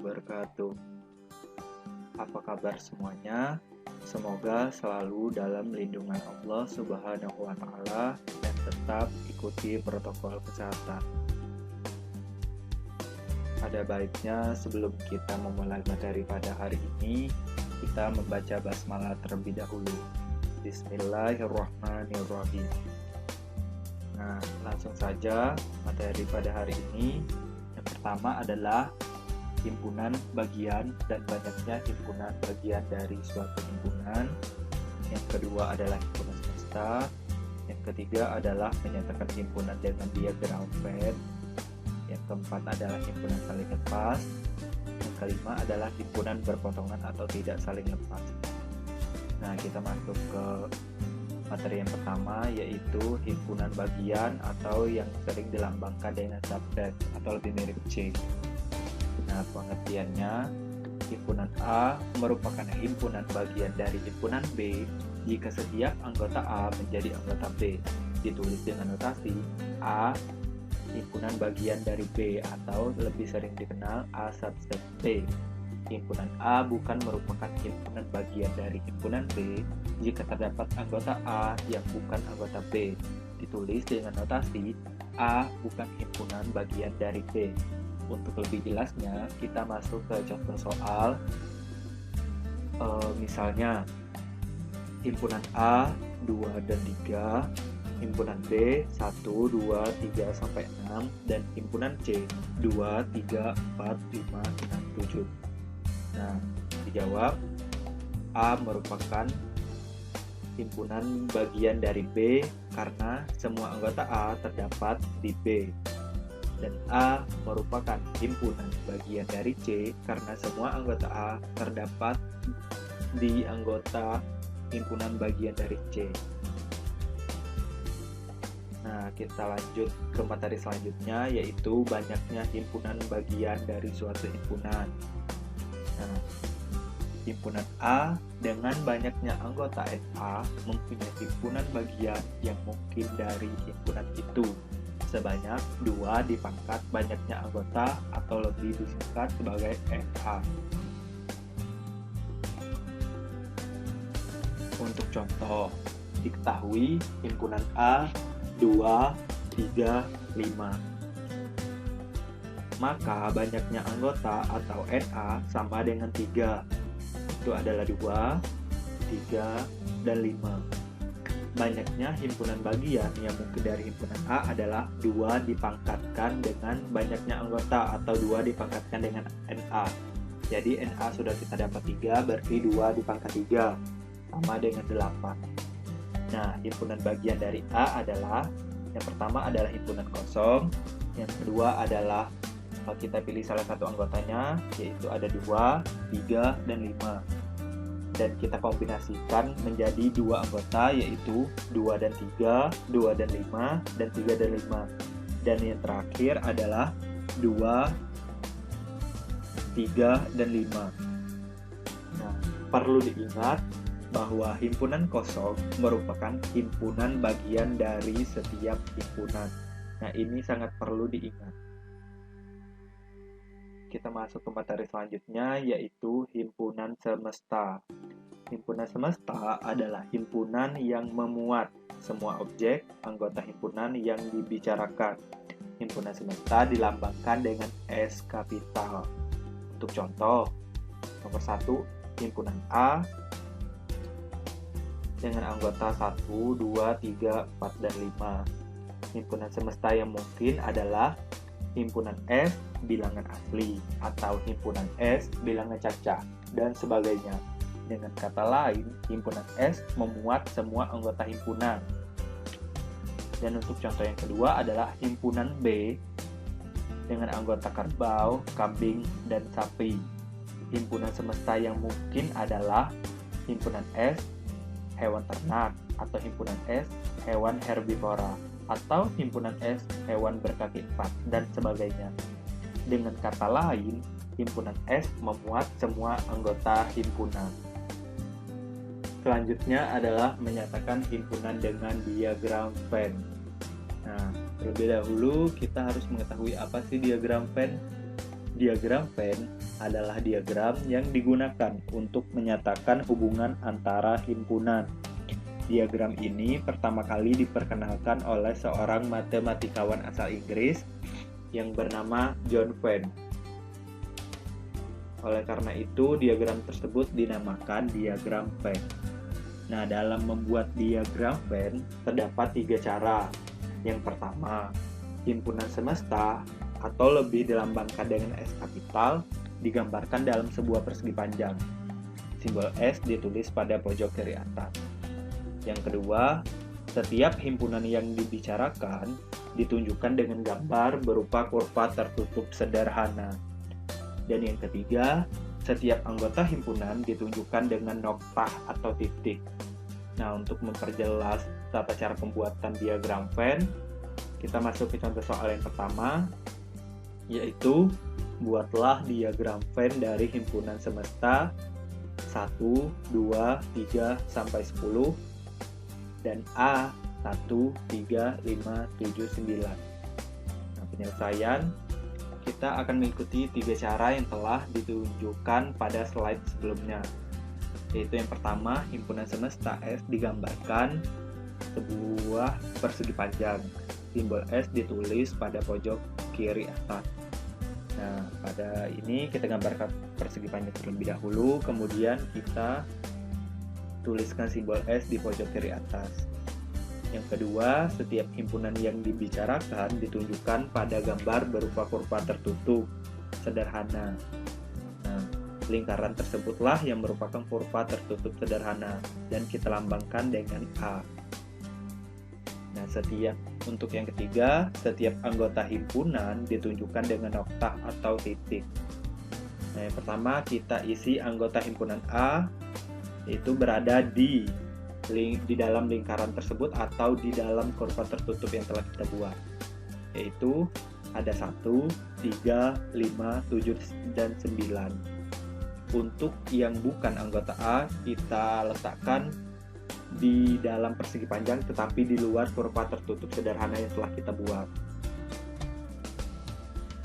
wabarakatuh. Apa kabar semuanya? Semoga selalu dalam lindungan Allah Subhanahu wa Ta'ala dan tetap ikuti protokol kesehatan. Ada baiknya sebelum kita memulai materi pada hari ini, kita membaca basmalah terlebih dahulu. Bismillahirrahmanirrahim. Nah, langsung saja materi pada hari ini. Yang pertama adalah himpunan bagian dan banyaknya himpunan bagian dari suatu himpunan. Yang kedua adalah himpunan semesta. Yang ketiga adalah menyatakan himpunan dengan diagram Venn. Yang keempat adalah himpunan saling lepas. Yang kelima adalah himpunan berpotongan atau tidak saling lepas. Nah, kita masuk ke materi yang pertama, yaitu himpunan bagian atau yang sering dilambangkan dengan subset atau lebih mirip C. Nah, pengertiannya, himpunan A merupakan himpunan bagian dari himpunan B jika setiap anggota A menjadi anggota B. Ditulis dengan notasi A himpunan bagian dari B atau lebih sering dikenal A subset B. Himpunan A bukan merupakan himpunan bagian dari himpunan B jika terdapat anggota A yang bukan anggota B. Ditulis dengan notasi A bukan himpunan bagian dari B. Untuk lebih jelasnya, kita masuk ke contoh soal. Misalnya, himpunan A 2 dan 3, himpunan B 1, 2, 3, sampai 6, dan himpunan C 2, 3, 4, 5, 6, 7. Nah, dijawab A merupakan himpunan bagian dari B karena semua anggota A terdapat di B. Dan A merupakan himpunan bagian dari C karena semua anggota A terdapat di anggota himpunan bagian dari C. Nah, kita lanjut ke materi selanjutnya, yaitu banyaknya himpunan bagian dari suatu himpunan. Nah, himpunan A dengan banyaknya anggota NA mempunyai himpunan bagian yang mungkin dari himpunan itu sebanyak 2 dipangkat banyaknya anggota atau lebih disingkat sebagai NA. Untuk contoh, diketahui himpunan A 2, 3, 5. Maka banyaknya anggota atau NA sama dengan 3. Itu adalah 2, 3, dan 5. Banyaknya himpunan bagian yang mungkin dari himpunan A adalah 2 dipangkatkan dengan banyaknya anggota atau 2 dipangkatkan dengan NA. Jadi NA sudah kita dapat 3, berarti 2 dipangkat 3 sama dengan 8. Nah, himpunan bagian dari A adalah, yang pertama adalah himpunan kosong, yang kedua adalah kita pilih salah satu anggotanya, yaitu ada 2, 3, dan 5. Dan kita kombinasikan menjadi 2 anggota, yaitu 2 dan 3, 2 dan 5, dan 3 dan 5. Dan yang terakhir adalah 2, 3, dan 5. Nah, perlu diingat bahwa himpunan kosong merupakan himpunan bagian dari setiap himpunan. Nah, ini sangat perlu diingat. Kita masuk ke materi selanjutnya, yaitu himpunan semesta. Himpunan semesta adalah himpunan yang memuat semua objek anggota himpunan yang dibicarakan. Himpunan semesta dilambangkan dengan S kapital. Untuk contoh, nomor 1, himpunan A dengan anggota 1, 2, 3, 4, dan 5. Himpunan semesta yang mungkin adalah himpunan S bilangan asli atau himpunan S bilangan cacat dan sebagainya. Dengan kata lain, himpunan S memuat semua anggota himpunan. Dan untuk contoh yang kedua adalah himpunan B dengan anggota kerbau, kambing, dan sapi. Himpunan semesta yang mungkin adalah himpunan S hewan ternak atau himpunan S hewan herbivora atau himpunan S hewan berkaki 4 dan sebagainya. Dengan kata lain, himpunan S memuat semua anggota himpunan. Selanjutnya adalah menyatakan himpunan dengan diagram Venn. Nah, terlebih dahulu kita harus mengetahui apa sih diagram Venn. Diagram Venn adalah diagram yang digunakan untuk menyatakan hubungan antara himpunan. Diagram ini pertama kali diperkenalkan oleh seorang matematikawan asal Inggris yang bernama John Venn. Oleh karena itu, diagram tersebut dinamakan diagram Venn. Nah, dalam membuat diagram Venn terdapat 3 cara. Yang pertama, himpunan semesta atau lebih dilambangkan dengan S kapital digambarkan dalam sebuah persegi panjang. Simbol S ditulis pada pojok kiri atas. Yang kedua, setiap himpunan yang dibicarakan ditunjukkan dengan gambar berupa kurva tertutup sederhana. Dan yang ketiga, setiap anggota himpunan ditunjukkan dengan noktah atau titik. Nah, untuk memperjelas tata cara pembuatan diagram Venn, kita masuk ke contoh soal yang pertama, yaitu buatlah diagram Venn dari himpunan semesta 1, 2, 3, sampai 10 dan A 1, 3, 5, 7, 9. Nah, penyelesaian kita akan mengikuti 3 cara yang telah ditunjukkan pada slide sebelumnya. Yaitu yang pertama, himpunan semesta S digambarkan sebuah persegi panjang. Simbol S ditulis pada pojok kiri atas. Nah, pada ini kita gambarkan persegi panjang terlebih dahulu, kemudian kita tuliskan simbol S di pojok kiri atas. Yang kedua, setiap himpunan yang dibicarakan ditunjukkan pada gambar berupa kurva tertutup sederhana. Nah, lingkaran tersebutlah yang merupakan kurva tertutup sederhana dan kita lambangkan dengan A. Nah, untuk yang ketiga, setiap anggota himpunan ditunjukkan dengan noktah atau titik. Nah, yang pertama kita isi anggota himpunan A, itu berada di dalam lingkaran tersebut atau di dalam kurva tertutup yang telah kita buat. Yaitu ada 1, 3, 5, 7, dan 9. Untuk yang bukan anggota A, kita letakkan di dalam persegi panjang tetapi di luar kurva tertutup sederhana yang telah kita buat.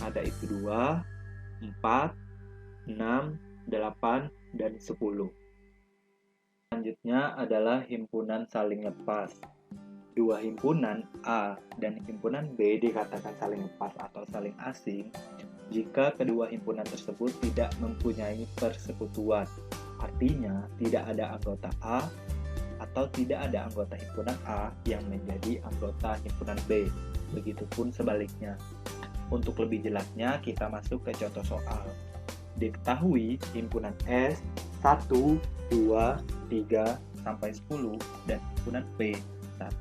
Ada itu 2, 4, 6, 8, dan 10. Selanjutnya adalah himpunan saling lepas. Dua himpunan A dan himpunan B dikatakan saling lepas atau saling asing jika kedua himpunan tersebut tidak mempunyai persekutuan. Artinya, tidak ada anggota A atau tidak ada anggota himpunan A yang menjadi anggota himpunan B. Begitupun sebaliknya. Untuk lebih jelasnya, kita masuk ke contoh soal. Diketahui himpunan S 1, 2, 3, sampai 10 dan himpunan P 1,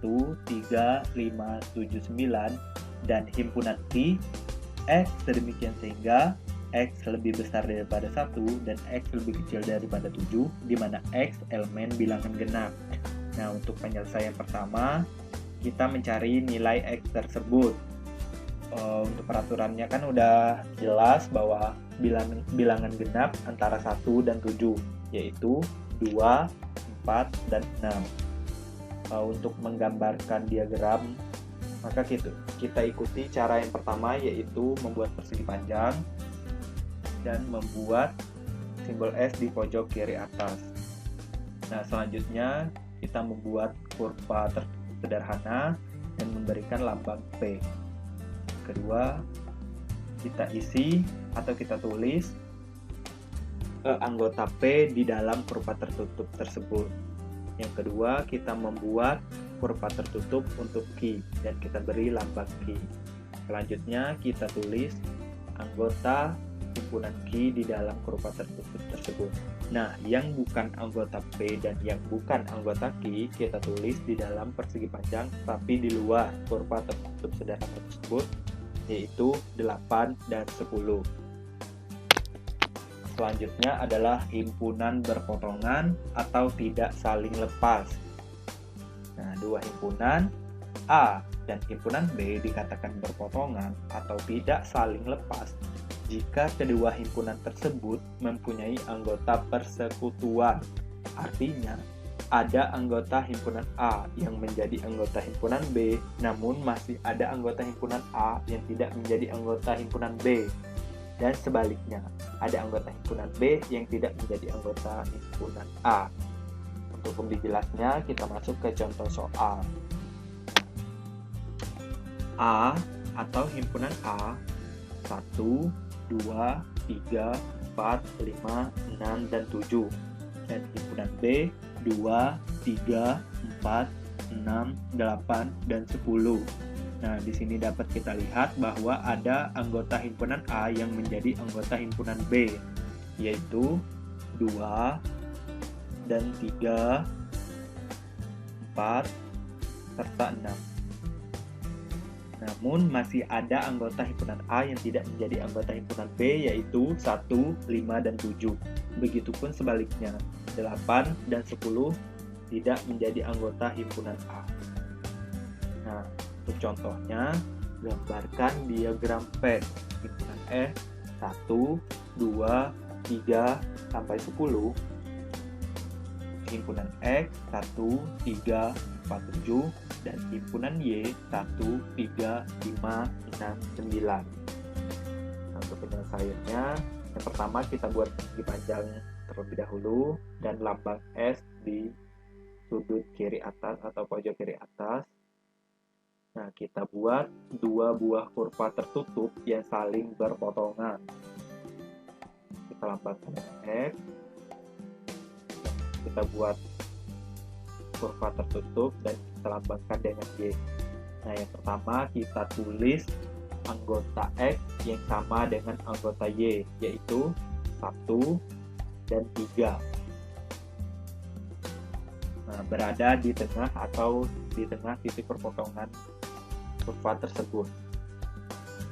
3, 5, 7, 9 dan himpunan Q X sedemikian sehingga X lebih besar daripada 1 dan X lebih kecil daripada 7, di mana X elemen bilangan genap. Nah, untuk penyelesaian pertama, kita mencari nilai X tersebut. Untuk peraturannya kan udah jelas bahwa bilangan genap antara 1 dan 7, yaitu 2, 4, dan 6. Untuk menggambarkan diagram, maka kita ikuti cara yang pertama, yaitu membuat persegi panjang dan membuat simbol S di pojok kiri atas. Nah, selanjutnya kita membuat kurva sederhana dan memberikan lambang P. Kedua, kita isi atau kita tulis anggota P di dalam kurva tertutup tersebut. Yang kedua, kita membuat kurva tertutup untuk Q dan kita beri lambang Q. Selanjutnya, kita tulis anggota himpunan Q di dalam kurva tertutup tersebut. Nah, yang bukan anggota P dan yang bukan anggota Q kita tulis di dalam persegi panjang tapi di luar kurva tertutup sederhana tersebut, yaitu 8 dan 10. Selanjutnya adalah himpunan berpotongan atau tidak saling lepas. Nah, dua himpunan A dan himpunan B dikatakan berpotongan atau tidak saling lepas jika kedua himpunan tersebut mempunyai anggota persekutuan. Artinya, ada anggota himpunan A yang menjadi anggota himpunan B, namun masih ada anggota himpunan A yang tidak menjadi anggota himpunan B. Dan sebaliknya, ada anggota himpunan B yang tidak menjadi anggota himpunan A. Untuk lebih jelasnya, kita masuk ke contoh soal. A atau himpunan A 1, 2, 3, 4, 5, 6, dan 7. Dan himpunan B 2, 3, 4, 6, 8, dan 10. Nah, di sini dapat kita lihat bahwa ada anggota himpunan A yang menjadi anggota himpunan B, yaitu 2 dan 3, 4, serta 6. Namun, masih ada anggota himpunan A yang tidak menjadi anggota himpunan B, yaitu 1, 5, dan 7. Begitupun sebaliknya, 8 dan 10 tidak menjadi anggota himpunan A. Nah, untuk contohnya, gambarkan diagram Venn himpunan E 1, 2, 3, sampai 10, himpunan X 1, 3, 4, 7, dan himpunan Y 1, 3, 5, 6, 9. Nah, untuk penyelesaiannya, yang pertama kita buat persegi panjang terlebih dahulu dan lambang S di sudut kiri atas atau pojok kiri atas. Nah, kita buat dua buah kurva tertutup yang saling berpotongan. Kita lambangkan dengan X. Kita buat kurva tertutup dan kita lambangkan dengan Y. Nah, yang pertama kita tulis anggota X yang sama dengan anggota Y, yaitu 1 dan 3. Nah, berada di tengah atau di tengah titik perpotongan kurva tersebut.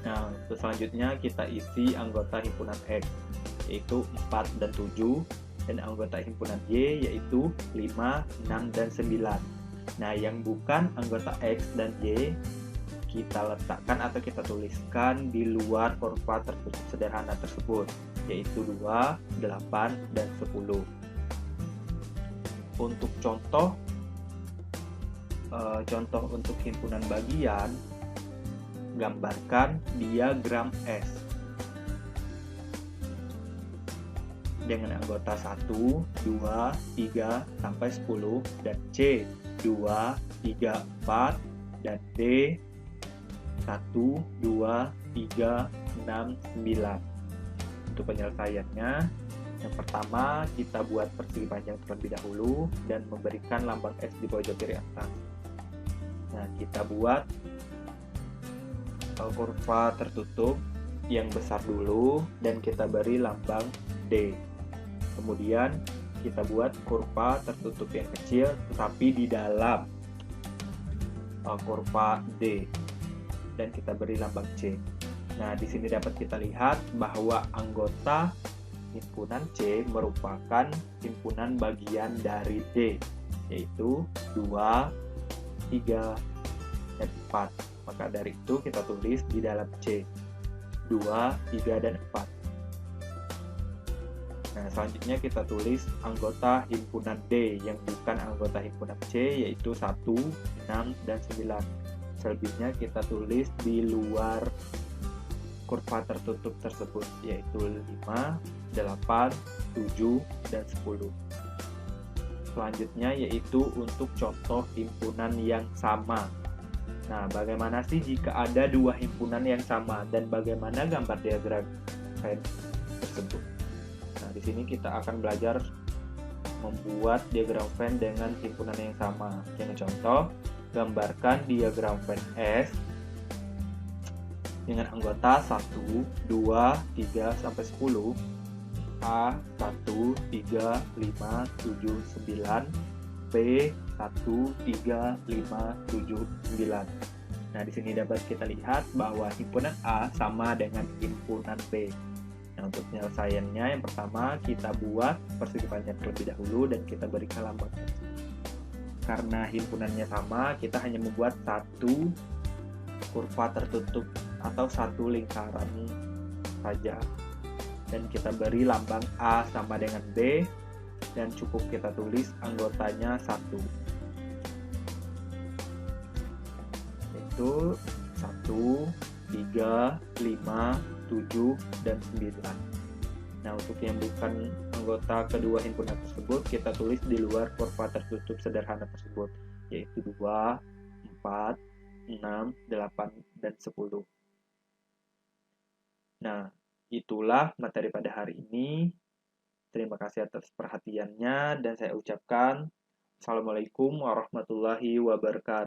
Nah, untuk selanjutnya kita isi anggota himpunan X, yaitu 4 dan 7, dan anggota himpunan Y yaitu 5, 6, dan 9. Nah, yang bukan anggota X dan Y kita letakkan atau kita tuliskan di luar kurva tertutup sederhana tersebut, yaitu 2, 8, dan 10. Untuk contoh untuk himpunan bagian, gambarkan diagram S dengan anggota 1, 2, 3, sampai 10, dan C 2, 3, 4, dan D 1, 2, 3, 6, 9. Untuk penyelesaiannya, yang pertama kita buat persegi panjang terlebih dahulu dan memberikan lambang S di pojok kiri atas. Nah, kita buat kurva tertutup yang besar dulu dan kita beri lambang D. Kemudian kita buat kurva tertutup yang kecil tetapi di dalam kurva D dan kita beri lambang C. Nah, di sini dapat kita lihat bahwa anggota himpunan C merupakan himpunan bagian dari D, yaitu 2, 3, dan 4. Maka dari itu kita tulis di dalam C 2, 3, dan 4. Nah, selanjutnya kita tulis anggota himpunan D yang bukan anggota himpunan C, yaitu 1, 6, dan 9. Selebihnya kita tulis di luar kurva tertutup tersebut, yaitu 5, 8, 7, dan 10. Selanjutnya yaitu untuk contoh himpunan yang sama. Nah, bagaimana sih jika ada dua himpunan yang sama dan bagaimana gambar diagram Venn tersebut? Nah, di sini kita akan belajar membuat diagram Venn dengan himpunan yang sama. Yang contoh, gambarkan diagram Venn S dengan anggota 1, 2, 3, sampai 10. A 1, 3, 5, 7, 9, B 1, 3, 5, 7, 9. Nah, di sini dapat kita lihat bahwa himpunan A sama dengan himpunan B. Nah, untuk penyelesaiannya, yang pertama kita buat persegi panjang terlebih dahulu dan kita berikan lambang. Karena himpunannya sama, kita hanya membuat satu kurva tertutup atau satu lingkaran saja. Dan kita beri lambang A sama dengan B dan cukup kita tulis anggotanya 1, yaitu 1, 3, 5, 7, dan 9. Nah, untuk yang bukan anggota kedua himpunan tersebut, kita tulis di luar kurva tertutup sederhana tersebut, yaitu 2, 4, 6, 8, dan 10. Nah, itulah materi pada hari ini. Terima kasih atas perhatiannya, dan saya ucapkan Assalamualaikum warahmatullahi wabarakatuh.